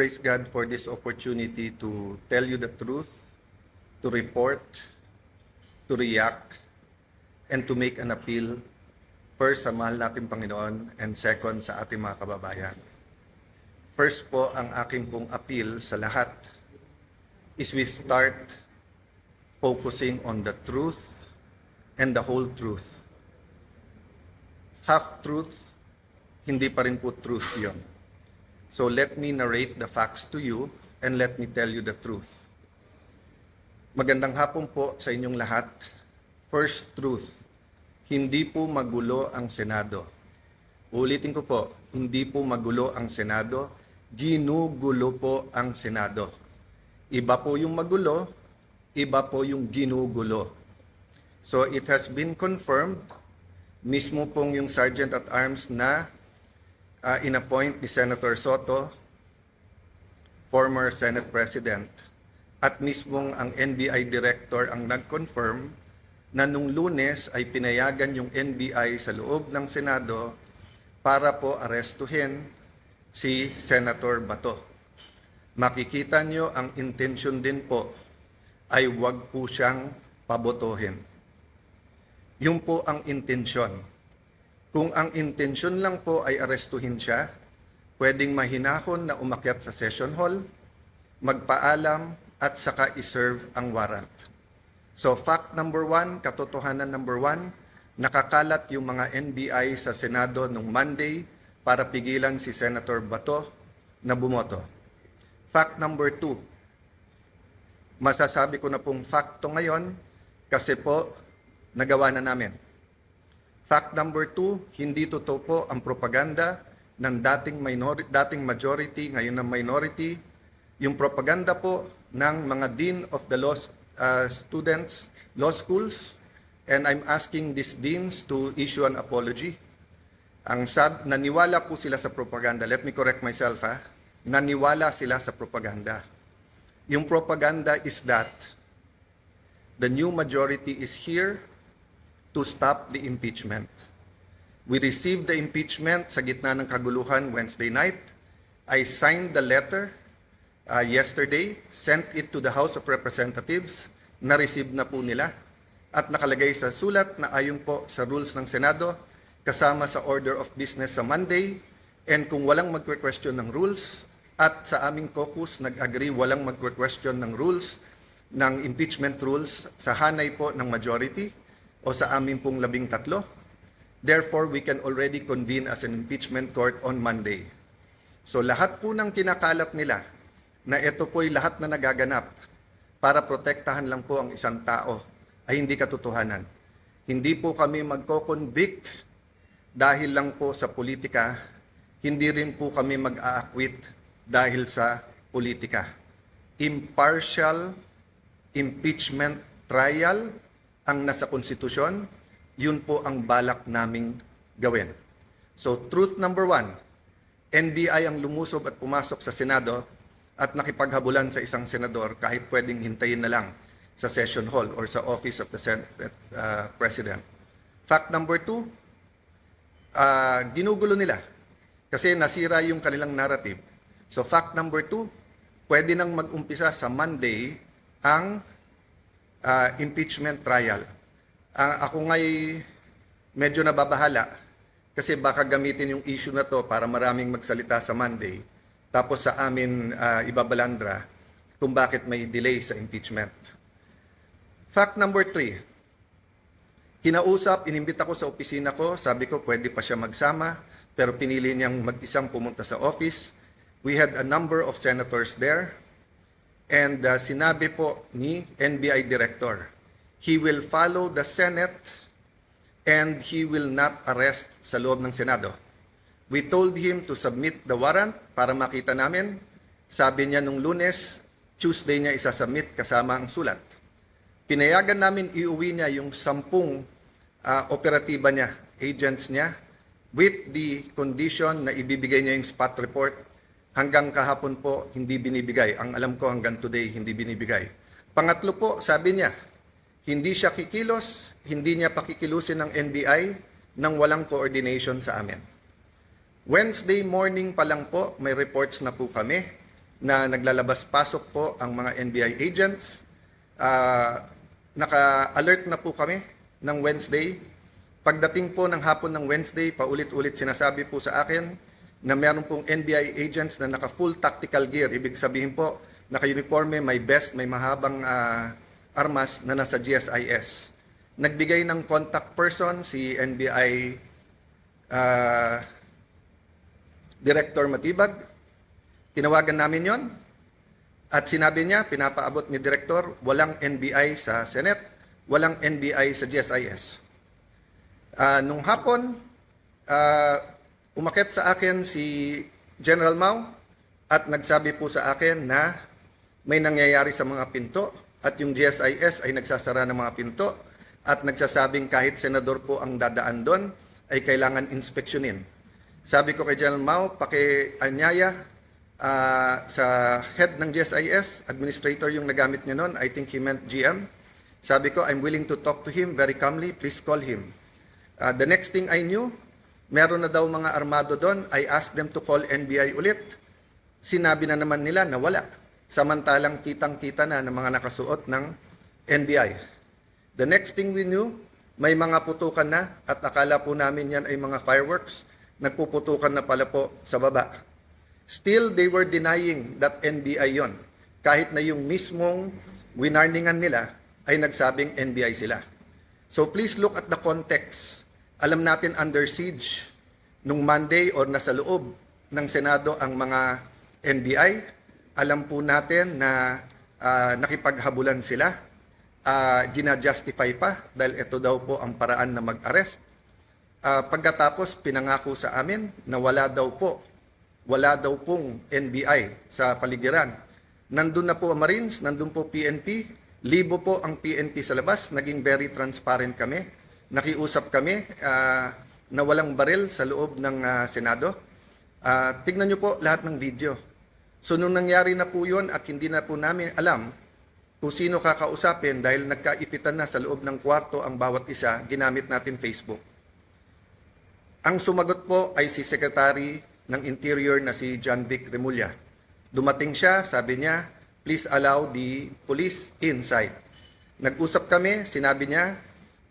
praise God for this opportunity to tell you the truth, to report, to react, and to make an appeal. First, sa mahal nating Panginoon, and second, sa ating mga kababayan. First po, ang aking pong appeal sa lahat is we start focusing on the truth and the whole truth. Half-truth, hindi pa rin po truth yun. So let me narrate the facts to you and let me tell you the truth. Magandang hapon po sa inyong lahat. First truth, hindi po magulo ang Senado. Ulitin ko po, hindi po magulo ang Senado, ginugulo po ang Senado. Iba po yung magulo, iba po yung ginugulo. So it has been confirmed, mismo pong yung Sergeant at Arms na inappoint ni Senator Soto, former Senate President, at mismong ang NBI Director ang nag-confirm na nung Lunes ay pinayagan yung NBI sa loob ng Senado para po arestuhin si Senator Bato. Makikita nyo ang intensyon din po ay wag po siyang pabotohin. Yun po ang intensyon. Kung ang intensyon lang po ay arestuhin siya, pwedeng mahinahon na umakyat sa session hall, magpaalam at saka iserve ang warrant. So fact number 1, katotohanan number 1, nakakalat yung mga NBI sa Senado nung Monday para pigilan si Senator Bato na bumoto. Fact number 2, masasabi ko na pong facto ngayon kasi po nagawa na namin. Fact number 2, hindi totoo po ang propaganda ng dating majority, ngayon na minority, yung propaganda po ng mga Dean of the Law students, law schools, and I'm asking these deans to issue an apology. Naniwala po sila sa propaganda. Let me correct myself, ha? Naniwala sila sa propaganda. Yung propaganda is that the new majority is here to stop the impeachment. We received the impeachment sa gitna ng kaguluhan Wednesday night. I signed the letter yesterday, sent it to the House of Representatives, na-receive na po nila, at nakalagay sa sulat na ayon po sa rules ng Senado, kasama sa order of business sa Monday, and kung walang magque-question ng rules, at sa aming caucus nag-agree walang magque-question ng rules, ng impeachment rules, sa hanay po ng majority, o sa aming pong 13, therefore we can already convene as an impeachment court on Monday. So lahat po ng kinakalat nila, na ito po'y lahat na nagaganap para protektahan lang po ang isang tao ay hindi katotohanan. Hindi po kami magko-convict dahil lang po sa politika, hindi rin po kami mag-aakwit dahil sa politika. Impartial impeachment trial ang nasa konstitusyon, yun po ang balak naming gawin. So truth number 1, NBI ang lumusob at pumasok sa Senado at nakipaghabulan sa isang senador kahit pwedeng hintayin na lang sa session hall or sa office of the Senate President. Fact number 2, ginugulo nila kasi nasira yung kanilang narrative. So fact number 2, pwede nang mag-umpisa sa Monday ang impeachment trial. Ako nga'y medyo nababahala kasi baka gamitin yung issue na to para maraming magsalita sa Monday. Tapos sa amin ibabalandra kung bakit may delay sa impeachment. Fact number 3, kinausap, inimbita ko sa opisina ko, sabi ko pwede pa siya magsama, pero pinili niyang mag-isang pumunta sa office. We had a number of senators there, and sinabi po ni NBI Director, he will follow the Senate and he will not arrest sa loob ng Senado. We told him to submit the warrant para makita namin. Sabi niya nung Lunes, Tuesday niya isasubmit kasama ang sulat. Pinayagan namin iuwi niya yung 10 operatiba niya, agents niya, with the condition na ibibigay niya yung spot report. Hanggang kahapon po, hindi binibigay. Ang alam ko hanggang today, hindi binibigay. Pangatlo po, sabi niya, hindi siya kikilos, hindi niya pakikilusin ng NBI nang walang coordination sa amin. Wednesday morning pa lang po, may reports na po kami na naglalabas-pasok po ang mga NBI agents. Naka-alert na po kami ng Wednesday. Pagdating po ng hapon ng Wednesday, paulit-ulit sinasabi po sa akin na meron pong NBI agents na naka-full tactical gear. Ibig sabihin po, naka-uniforme, may vest, may mahabang armas na nasa GSIS. Nagbigay ng contact person si NBI Director Matibag. Tinawagan namin yon at sinabi niya, pinapaabot ni Director, walang NBI sa Senate, walang NBI sa GSIS. Nung hapon, umakyat sa akin si General Mao at nagsabi po sa akin na may nangyayari sa mga pinto at yung GSIS ay nagsasara ng mga pinto at nagsasabing kahit senador po ang dadaan doon ay kailangan inspeksyonin. Sabi ko kay General Mao, pakianyaya sa head ng GSIS, administrator yung nagamit niya noon, I think he meant GM. Sabi ko, I'm willing to talk to him very calmly, please call him. The next thing I knew, meron na daw mga armado doon. I asked them to call NBI ulit. Sinabi na naman nila na wala. Samantalang kitang-kita na ng mga nakasuot ng NBI. The next thing we knew, may mga putukan na at akala po namin yan ay mga fireworks. Nagpuputukan na pala po sa baba. Still, they were denying that NBI yon. Kahit na yung mismong winarningan nila ay nagsabing NBI sila. So please look at the context. Alam natin under siege nung Monday or nasa loob ng Senado ang mga NBI. Alam po natin na nakipaghabulan sila. Gina-justify pa dahil ito daw po ang paraan na mag-arrest. Pagkatapos pinangako sa amin na wala daw pong NBI sa paligiran. Nandun na po ang Marines, nandun po PNP, libo po ang PNP sa labas, naging very transparent kami. Nakiusap kami na walang baril sa loob ng Senado. Tignan nyo po lahat ng video. So nung nangyari na po yun at hindi na po namin alam kung sino kakausapin dahil nagkaipitan na sa loob ng kwarto ang bawat isa, ginamit natin Facebook. Ang sumagot po ay si Secretary ng Interior na si John Vic Remulla. Dumating siya, sabi niya, please allow the police inside. Nag-usap kami, sinabi niya,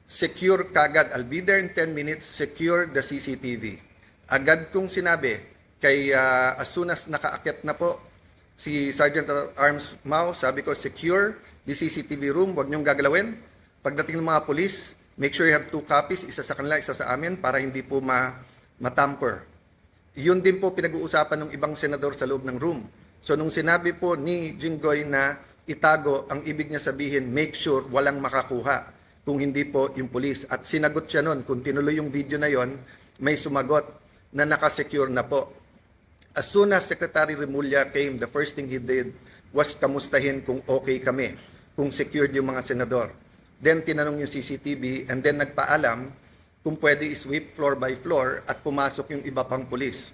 secure kagad, I'll be there in 10 minutes, secure the CCTV. Agad kong sinabi, kay as soon as nakaakit na po si Sergeant at Arms Mao, sabi ko, secure the CCTV room, huwag niyong gagalawin. Pagdating ng mga police, make sure you have 2 copies, isa sa kanila, isa sa amin, para hindi po matamper. Yun din po pinag-uusapan ng ibang senador sa loob ng room. So nung sinabi po ni Jinggoy na itago, ang ibig niya sabihin, make sure walang makakuha kung hindi po yung police. At sinagot siya nun, kung tinuloy yung video na yon, may sumagot na nakasecure na po. As soon as Secretary Remulla came, the first thing he did was kamustahin kung okay kami, kung secured yung mga senador. Then tinanong yung CCTV and then nagpaalam kung pwede i-sweep floor by floor at pumasok yung iba pang police.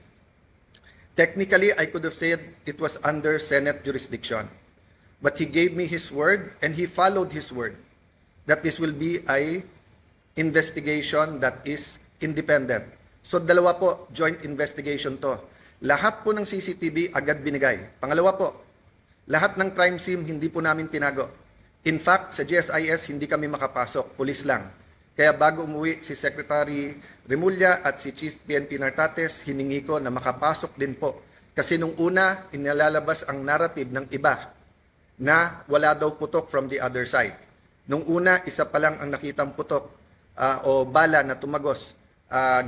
Technically, I could have said it was under Senate jurisdiction. But he gave me his word and he followed his word that this will be a investigation that is independent. So dalawa po, joint investigation to. Lahat po ng CCTV agad binigay. Pangalawa po, lahat ng crime scene hindi po namin tinago. In fact, sa GSIS hindi kami makapasok, pulis lang. Kaya bago umuwi si Secretary Remulla at si Chief PNP Nartates, hiningi ko na makapasok din po. Kasi nung una, inilalabas ang narrative ng iba na wala daw putok from the other side. Nung una, isa pa lang ang nakitang putok o bala na tumagos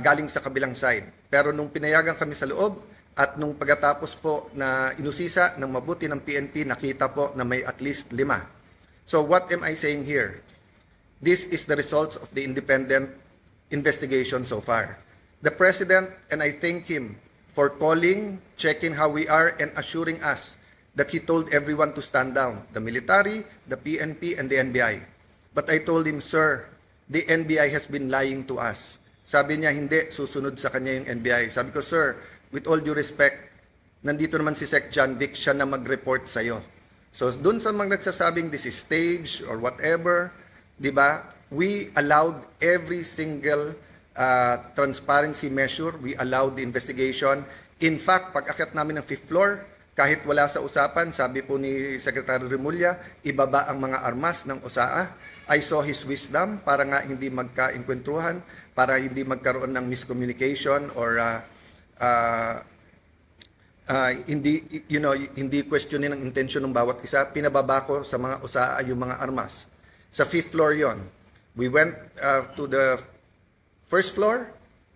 galing sa kabilang side. Pero nung pinayagan kami sa loob at nung pagkatapos po na inusisa ng mabuti ng PNP, nakita po na may at least 5. So what am I saying here? This is the results of the independent investigation so far. The President, and I thank him for calling, checking how we are, and assuring us that he told everyone to stand down, the military, the PNP, and the NBI. But I told him, sir, the NBI has been lying to us. Sabi niya, hindi, susunod sa kanya yung NBI. Sabi ko, sir, with all due respect, nandito naman si Sec. John Vic, siya na mag-report sa'yo. So, dun sa mga nagsasabing this is staged or whatever, di ba, we allowed every single transparency measure. We allowed the investigation. In fact, pag-akyat namin ng 5th floor, Kahit wala sa usapan, sabi po ni Secretary Remulla, ibaba ang mga armas ng OSAA. I saw his wisdom para nga hindi magka-inkwentuhan, para hindi magkaroon ng miscommunication or hindi questionin ang intensyon ng bawat isa. Pinababa ko sa mga OSAA yung mga armas. Sa 5th floor yon. We went to the first floor,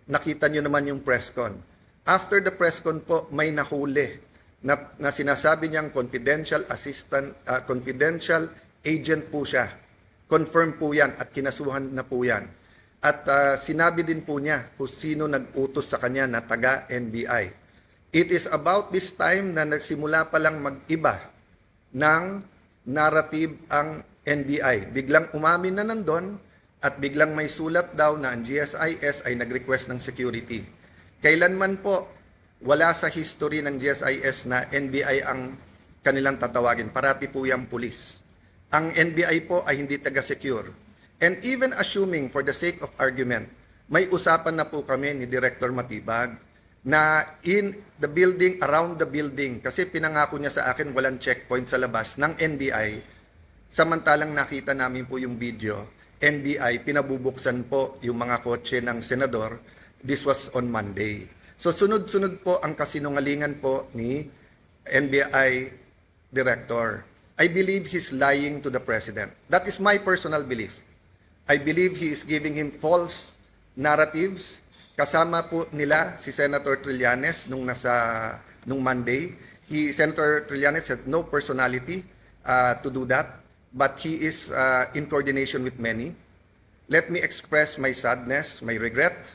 nakita nyo naman yung press con. After the press con po, may nahuli na sinasabi niyang confidential assistant, confidential agent po siya. Confirm po yan at kinasuhan na po yan. At sinabi din po niya kung sino nag-utos sa kanya na taga-NBI. It is about this time na nagsimula pa lang mag-iba ng narrative ang NBI. Biglang umamin na nandun at biglang may sulat daw na ang GSIS ay nag-request ng security. Kailanman po, wala sa history ng GSIS na NBI ang kanilang tatawagin. Parati po yung pulis. Ang NBI po ay hindi taga-secure. And even assuming for the sake of argument, may usapan na po kami ni Director Matibag na in the building, around the building, kasi pinangako niya sa akin walang checkpoint sa labas ng NBI, samantalang nakita namin po yung video, NBI, pinabubuksan po yung mga kotse ng senador. This was on Monday. So sunod-sunod po ang kasinungalingan po ni NBI Director. I believe he's lying to the President. That is my personal belief. I believe he is giving him false narratives. Kasama po nila si Senator Trillanes nung Monday. Senator Trillanes had no personality to do that, but he is in coordination with many. Let me express my sadness, my regret.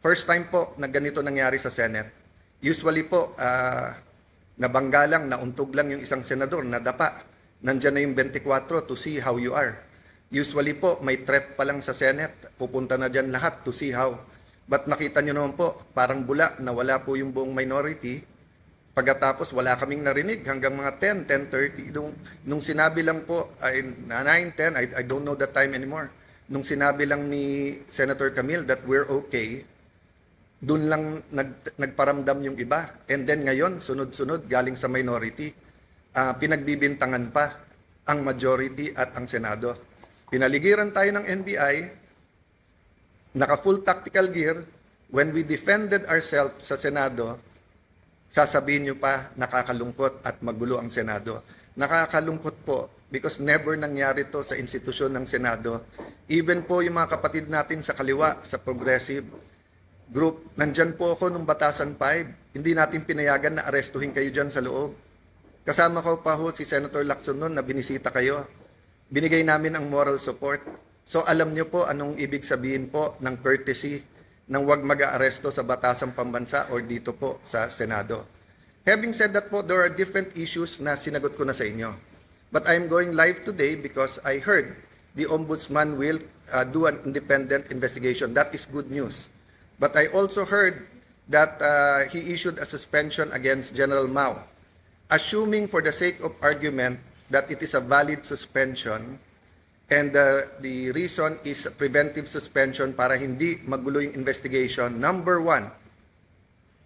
First time po na ganito nangyari sa Senate. Usually po, nabangga lang, nauntog lang yung isang senador, nadapa. Nandyan na yung 24 to see how you are. Usually po, may threat pa lang sa Senate, pupunta na dyan lahat to see how. But makita nyo naman po, parang bula na wala po yung buong minority. Pagkatapos, wala kaming narinig hanggang mga 10, 10:30. Nung sinabi lang po, 9, 10, I don't know the time anymore. Nung sinabi lang ni Senator Camille that we're okay, doon lang nagparamdam yung iba. And then ngayon, sunod-sunod, galing sa minority, pinagbibintangan pa ang majority at ang Senado. Pinaligiran tayo ng NBI, naka-full tactical gear. When we defended ourselves sa Senado, sasabihin nyo pa, nakakalungkot at magulo ang Senado. Nakakalungkot po because never nangyari to sa institusyon ng Senado. Even po yung mga kapatid natin sa kaliwa, sa progressive group, nandyan po ako nung Batasan 5. Hindi natin pinayagan na arestuhin kayo dyan sa loob. Kasama ko pa ho si Senator Lacson noon na binisita kayo. Binigay namin ang moral support. So alam nyo po anong ibig sabihin po ng courtesy ng wag mag-aaresto sa Batasang Pambansa or dito po sa Senado. Having said that po, there are different issues na sinagot ko na sa inyo. But I'm going live today because I heard the Ombudsman will do an independent investigation. That is good news. But I also heard that he issued a suspension against General Mao. Assuming for the sake of argument that it is a valid suspension and the reason is preventive suspension para hindi magulo yung investigation, number one,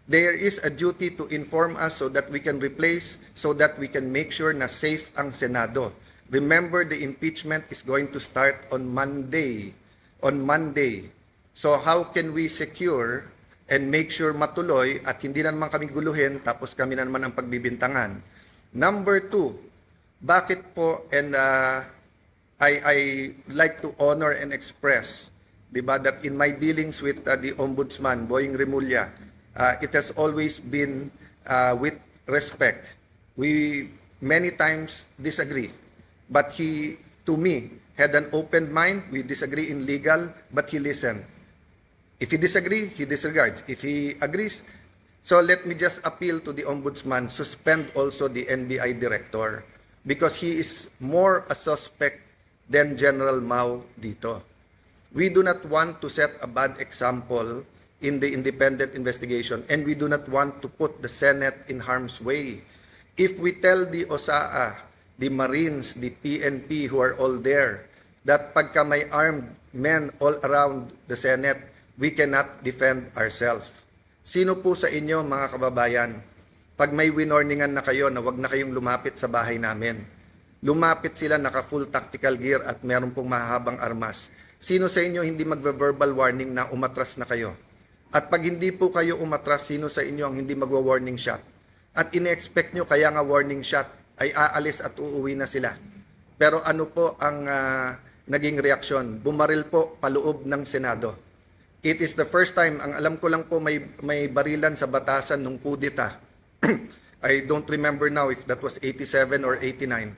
there is a duty to inform us so that we can replace, so that we can make sure na safe ang Senado. Remember, the impeachment is going to start on Monday. On Monday. So how can we secure and make sure matuloy at hindi na naman kami guluhin tapos kami na naman ang pagbibintangan? Number two, bakit po, and I like to honor and express, diba, that in my dealings with the Ombudsman, Boying Remulla, it has always been with respect. We many times disagree, but he, to me, had an open mind. We disagree in legal, but he listened. If he disagree, he disregards. If he agrees, so let me just appeal to the Ombudsman, suspend also the NBI director because he is more a suspect than General Mao dito. We do not want to set a bad example in the independent investigation and we do not want to put the Senate in harm's way. If we tell the OSAA, the Marines, the PNP who are all there, that pagka may armed men all around the Senate, we cannot defend ourselves. Sino po sa inyo, mga kababayan, pag may winorningan na kayo na wag na kayong lumapit sa bahay namin. Lumapit sila naka-full tactical gear at meron pong mahabang armas. Sino sa inyo hindi magve-verbal warning na umatras na kayo? At pag hindi po kayo umatras, sino sa inyo ang hindi magwa-warning shot? At ine-expect nyo kaya nga warning shot ay aalis at uuwi na sila. Pero ano po ang naging reaksyon? Bumaril po paloob ng Senado. It is the first time, ang alam ko lang po may barilan sa batasan nung kudeta. I don't remember now if that was 87 or 89.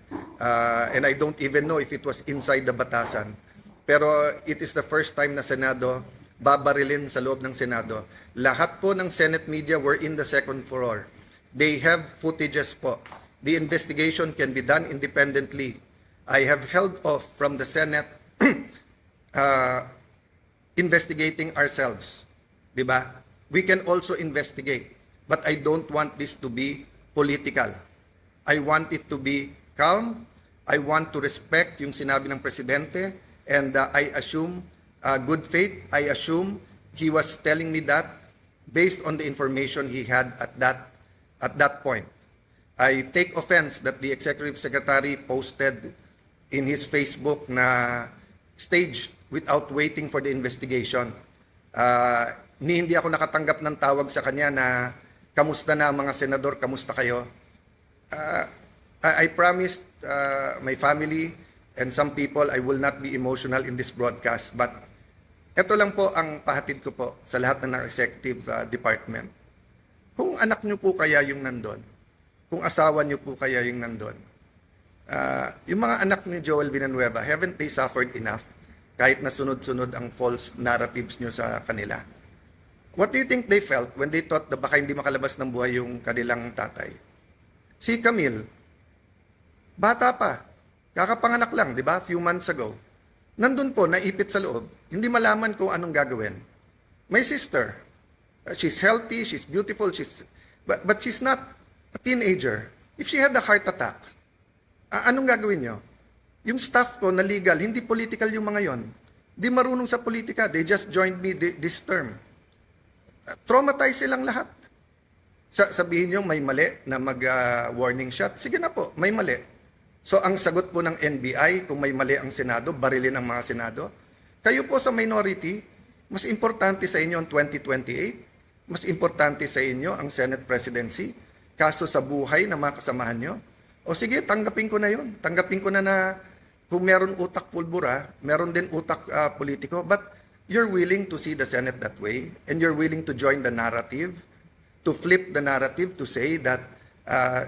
And I don't even know if it was inside the batasan. Pero it is the first time na Senado babarilin sa loob ng Senado. Lahat po ng Senate media were in the second floor. They have footages po. The investigation can be done independently. I have held off from the Senate investigating ourselves. Diba? We can also investigate. But I don't want this to be political. I want it to be calm. I want to respect yung sinabi ng Presidente. And I assume good faith. I assume he was telling me that based on the information he had at that point. I take offense that the Executive Secretary posted in his Facebook na staged without waiting for the investigation. Hindi ako nakatanggap ng tawag sa kanya na kamusta na mga senador, kamusta kayo? I promised my family and some people I will not be emotional in this broadcast. But ito lang po ang pahatid ko po sa lahat ng executive department. Kung anak nyo po kaya yung nandun, kung asawa nyo po kaya yung nandun, yung mga anak ni Joel Villanueva, haven't they suffered enough kahit na sunod-sunod ang false narratives nyo sa kanila? What do you think they felt when they thought na baka hindi makalabas ng buhay yung kanilang tatay? Si Camille, bata pa, kakapanganak lang, di ba? Few months ago. Nandun po, naipit sa loob, hindi malaman kung anong gagawin. My sister, she's healthy, she's beautiful, but she's not a teenager. If she had a heart attack, anong gagawin nyo? Yung staff ko na legal, hindi political yung mga yon. Di marunong sa politika, they just joined me this term. Traumatized silang lahat. Sabihin nyo may mali na mag-warning shot, sige na po, may mali. So ang sagot po ng NBI, kung may mali ang Senado, barilin ang mga Senado. Kayo po sa minority, mas importante sa inyo ang 2028, mas importante sa inyo ang Senate presidency, kaso sa buhay ng mga kasamahan nyo. O sige, tanggapin ko na yun. Tanggapin ko na kung meron utak pulbura, meron din utak politiko, but you're willing to see the Senate that way, and you're willing to join the narrative, to flip the narrative, to say that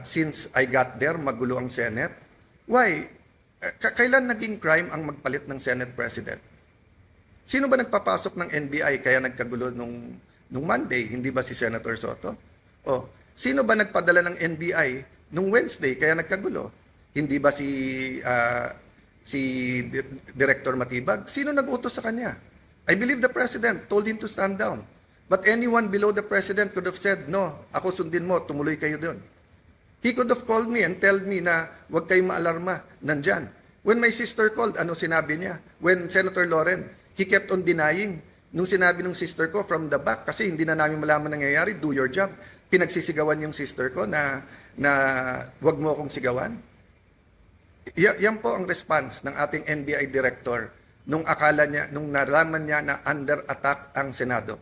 since I got there, magulo ang Senate. Why? Kailan naging crime ang magpalit ng Senate President? Sino ba nagpapasok ng NBI kaya nagkagulo nung Monday? Hindi ba si Senator Soto? O, sino ba nagpadala ng NBI nung Wednesday kaya nagkagulo? Hindi ba si Director Matibag? Sino nag-utos sa kanya? I believe the President told him to stand down. But anyone below the President could have said, no, ako sundin mo, tumuloy kayo doon. He could have called me and told me na huwag kayong maalarma, nandyan. When my sister called, ano sinabi niya? When Senator Loren, he kept on denying. Nung sinabi ng sister ko from the back, kasi hindi na namin malaman nangyayari, do your job. Pinagsisigawan yung sister ko na huwag mo akong sigawan. Yan po ang response ng ating NBI director nung akala niya, nung nalaman niya na under attack ang Senado.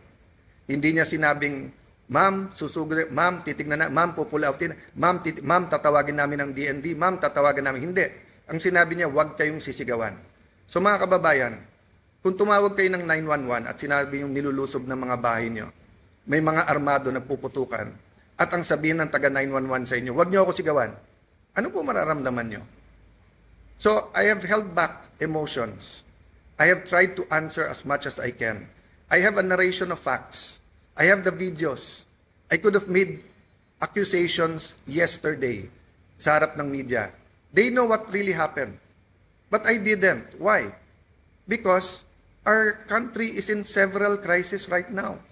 Hindi niya sinabing, ma'am, susugod, ma'am, titignan na, ma'am, pupull outin, ma'am, tatawagin namin ng DND, ma'am, tatawagan namin. Hindi. Ang sinabi niya, huwag kayong sisigawan. So mga kababayan, kung tumawag kayo ng 911 at sinabi yung nilulusob ng mga bahay niyo, may mga armado na puputukan, at ang sabihin ng taga 911 sa inyo, huwag niyo ako sigawan, ano po mararamdaman niyo? So I have held back emotions. I have tried to answer as much as I can. I have a narration of facts. I have the videos. I could have made accusations yesterday sa harap ng media. They know what really happened. But I didn't. Why? Because our country is in several crises right now.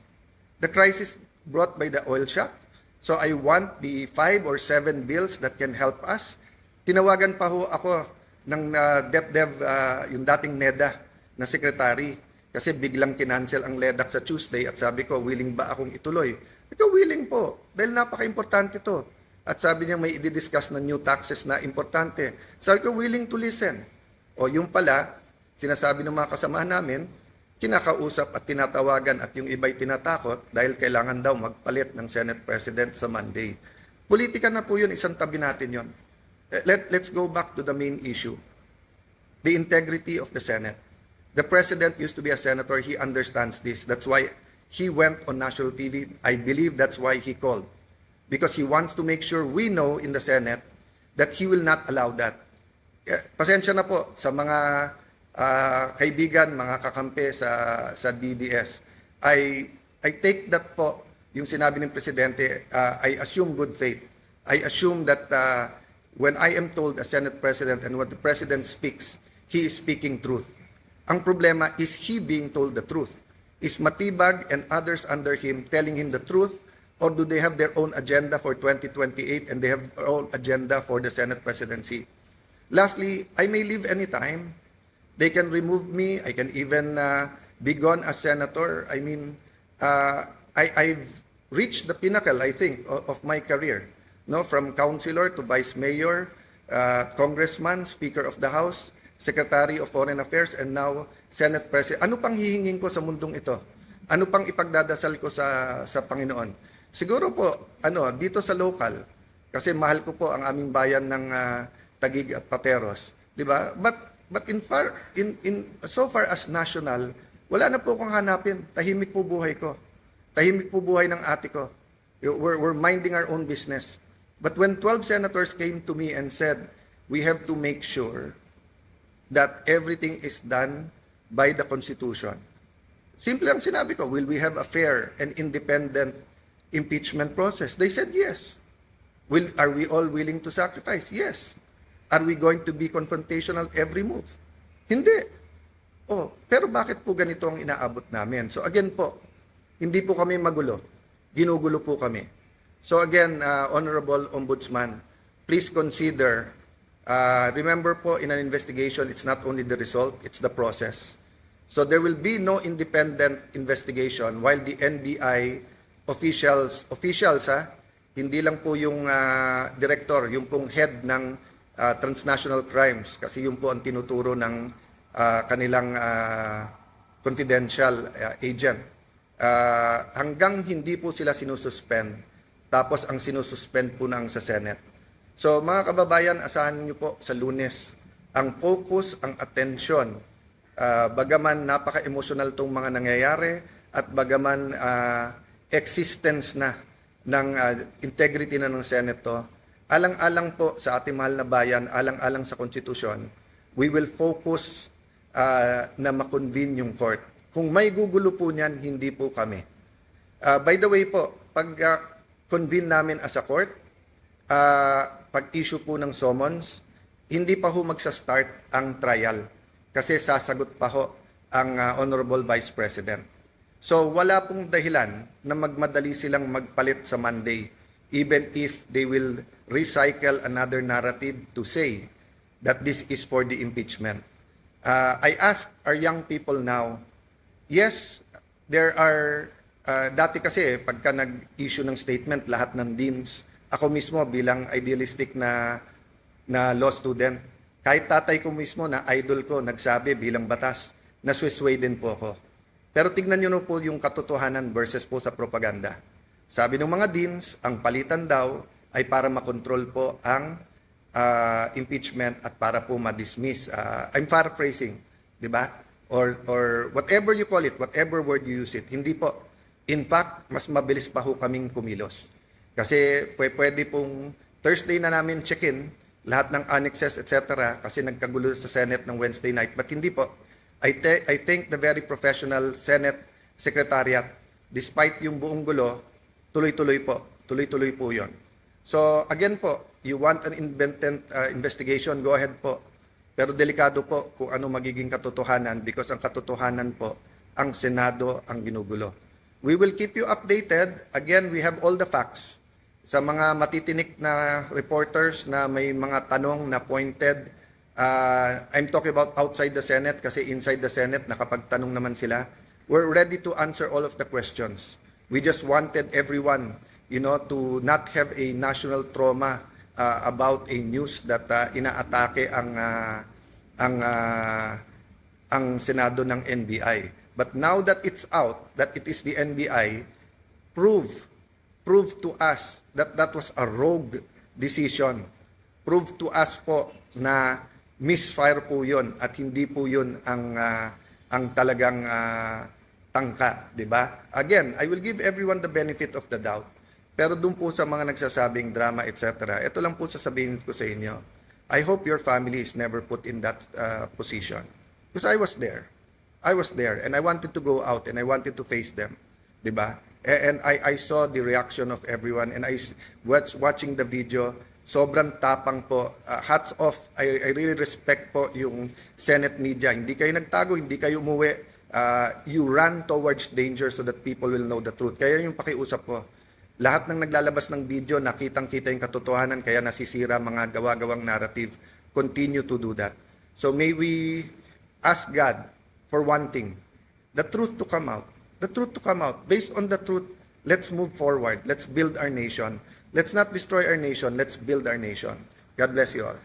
The crisis brought by the oil shock. So I want the 5 or 7 bills that can help us. Tinawagan pa ho ako ng DepDev, yung dating NEDA na secretary. Kasi biglang kinancel ang LEDAC sa Tuesday at sabi ko, willing ba akong ituloy? Ito, willing po. Dahil napaka-importante to. At sabi niya may i-discuss na new taxes na importante. Sabi ko, willing to listen. O yung pala, sinasabi ng mga kasamahan namin, kinakausap at tinatawagan at yung iba'y tinatakot dahil kailangan daw magpalit ng Senate President sa Monday. Politika na po yun, isang tabi natin yun. Let's go back to the main issue. The integrity of the Senate. The President used to be a senator. He understands this. That's why he went on national TV. I believe that's why he called. Because he wants to make sure we know in the Senate that he will not allow that. Pasensya na po sa mga kaibigan, mga kakampi sa DDS. I take that po, yung sinabi ng Presidente, I assume good faith. I assume that when I am told as Senate President and when the President speaks, he is speaking truth. Ang problema is he being told the truth. Is Matibag and others under him telling him the truth, or do they have their own agenda for 2028 and they have their own agenda for the Senate presidency? Lastly, I may leave anytime. They can remove me. I can even be gone as senator. I mean, I've reached the pinnacle, I think, of my career. No, from councilor to vice mayor, congressman, speaker of the House, Secretary of Foreign Affairs, and now Senate President. Ano pang hihingin ko sa mundong ito? Ano pang ipagdadasal ko sa Panginoon? Siguro po, dito sa local, kasi mahal ko po ang aming bayan ng Taguig at Pateros, di ba? But in so far as national, wala na po akong hanapin. Tahimik po buhay ko. Tahimik po buhay ng ate ko. We're minding our own business. But when 12 senators came to me and said, we have to make sure that everything is done by the Constitution. Simple ang sinabi ko, will we have a fair and independent impeachment process? They said yes. Are we all willing to sacrifice? Yes. Are we going to be confrontational every move? Hindi. Pero bakit po ganito ang inaabot namin? So again po, hindi po kami magulo. Ginugulo po kami. So again, Honorable Ombudsman, please consider, remember po in an investigation, it's not only the result, it's the process. So there will be no independent investigation while the NBI officials hindi lang po yung director, yung pong head ng transnational crimes, kasi yun po ang tinuturo ng kanilang confidential agent. Hanggang hindi po sila sinususpend, tapos ang sinususpend po ng sa Senate. So mga kababayan, asahan niyo po sa Lunes, ang focus, ang atensyon, bagaman napaka-emotional tong mga nangyayari at bagaman existence na ng integrity na ng Senate to, alang-alang po sa ating mahal na bayan, alang-alang sa konstitusyon, we will focus na makonvene yung court. Kung may gugulo po niyan, hindi po kami. By the way po, pag convene namin as a court, pag-issue po ng summons, hindi pa ho magsa-start ang trial kasi sasagot pa ho ang Honorable Vice President. So wala pong dahilan na magmadali silang magpalit sa Monday, even if they will recycle another narrative to say that this is for the impeachment. I ask our young people now, yes, there are, dati kasi pagka nag-issue ng statement, lahat ng deans, ako mismo bilang idealistic na law student, kahit tatay ko mismo na idol ko, nagsabi bilang batas, naswisway din po ako. Pero tignan nyo po yung katotohanan versus po sa propaganda. Sabi ng mga deans, ang palitan daw ay para makontrol po ang impeachment at para po ma-dismiss. I'm paraphrasing, di ba? Or whatever you call it, whatever word you use it. Hindi po. In fact, mas mabilis pa ho kaming kumilos. Kasi pwede pong Thursday na namin check-in, lahat ng annexes, etc. Kasi nagkagulo sa Senate ng Wednesday night. But hindi po. I think the very professional Senate Secretariat, despite yung buong gulo, tuloy-tuloy po yon. So again po, you want an independent investigation, go ahead po. Pero delikado po kung ano magiging katotohanan because ang katotohanan po, ang Senado ang ginugulo. We will keep you updated. Again, we have all the facts. Sa mga matitinik na reporters na may mga tanong na pointed, I'm talking about outside the Senate kasi inside the Senate, nakapagtanong naman sila. We're ready to answer all of the questions. We just wanted everyone to not have a national trauma about a news that inaatake ang Senado ng NBI. But now that it's out, that it is the NBI, prove to us that that was a rogue decision. Prove to us po na misfire po yun at hindi po yun ang talagang tangka, di ba? Again, I will give everyone the benefit of the doubt. Pero doon po sa mga nagsasabing drama, etc., ito lang po sasabihin ko sa inyo. I hope your family is never put in that position. Because I was there. I was there and I wanted to go out and I wanted to face them. Di ba? And I saw the reaction of everyone and I watching the video, sobrang tapang po. Hats off. I really respect po yung Senate media. Hindi kayo nagtago, hindi kayo umuwi. You ran towards danger so that people will know the truth. Kaya yung pakiusap ko, lahat ng naglalabas ng video, nakitang-kita yung katotohanan, kaya nasisira mga gawa-gawang narrative. Continue to do that. So may we ask God for one thing, the truth to come out. The truth to come out. Based on the truth, let's move forward. Let's build our nation. Let's not destroy our nation. Let's build our nation. God bless you all.